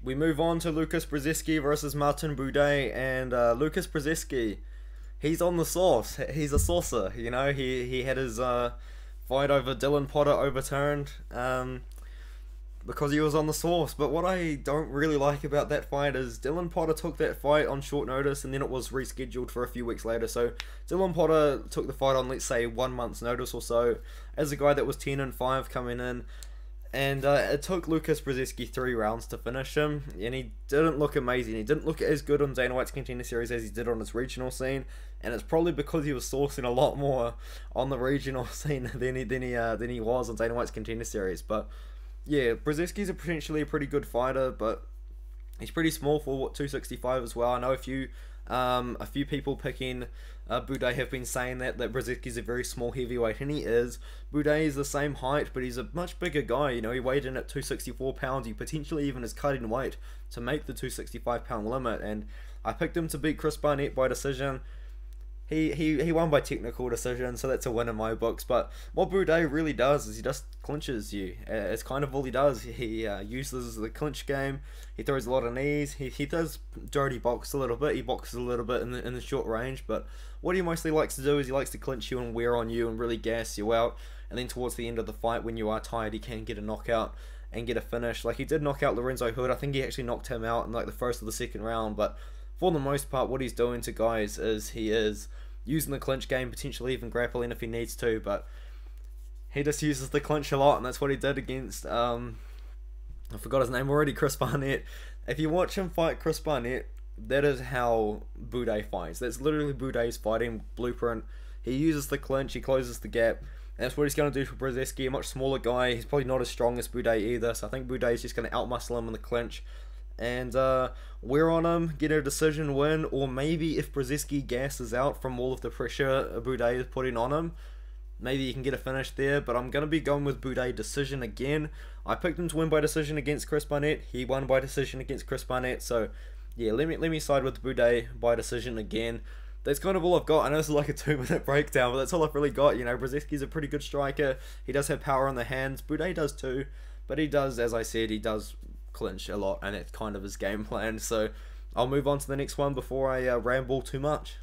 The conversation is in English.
we move on to Lukasz Brzeski versus Martin Buday, and Lukasz Brzeski, he's on the sauce. He's a saucer, you know. He had his fight over Dylan Potter overturned because he was on the sauce. But what I don't really like about that fight is Dylan Potter took that fight on short notice, and then it was rescheduled for a few weeks later. So Dylan Potter took the fight on, let's say, 1 month's notice or so, as a guy that was 10-5 coming in. And it took Lukasz Brzeski 3 rounds to finish him, and he didn't look amazing. He didn't look as good on Dana White's Contender Series as he did on his regional scene, and it's probably because he was sourcing a lot more on the regional scene than he was on Dana White's Contender Series. But yeah, Brzeski's potentially a pretty good fighter, but he's pretty small for 265 as well. I know a few people picking Buday have been saying that Brzeski's a very small heavyweight, and he is. Buday is the same height, but he's a much bigger guy. You know, he weighed in at 264 pounds. He potentially even is cutting weight to make the 265 pound limit, and I picked him to beat Chris Barnett by decision. He won by technical decision, so that's a win in my books. But what Buday really does is he just clinches you. It's kind of all he does. He uses the clinch game. He throws a lot of knees. He does dirty box a little bit. He boxes a little bit in the short range. But what he mostly likes to do is he likes to clinch you and wear on you and really gas you out. And then towards the end of the fight, when you are tired, he can get a knockout and get a finish. Like, he did knock out Lorenzo Hood. I think he actually knocked him out in like the first or the second round. But for the most part, what he's doing to guys is he is using the clinch game, potentially even grappling if he needs to, but he just uses the clinch a lot, and that's what he did against, I forgot his name already, Chris Barnett. If you watch him fight Chris Barnett, that is how Buday fights. That's literally Buday's fighting blueprint. He uses the clinch, he closes the gap, and that's what he's going to do for Brzeski, a much smaller guy. He's probably not as strong as Buday either, so I think Buday's just going to outmuscle him in the clinch and we're on him, get a decision win, or maybe if Brzeski gasses out from all of the pressure Buday is putting on him, maybe he can get a finish there. But I'm going to be going with Buday decision again. I picked him to win by decision against Chris Barnett. He won by decision against Chris Barnett, so yeah, let me side with Buday by decision again. That's kind of all I've got. I know this is like a 2-minute breakdown, but that's all I've really got. You know, Brzeski's a pretty good striker. He does have power on the hands. Buday does too, but he does, as I said, he does clinch a lot, and it's kind of his game plan. So I'll move on to the next one before I ramble too much.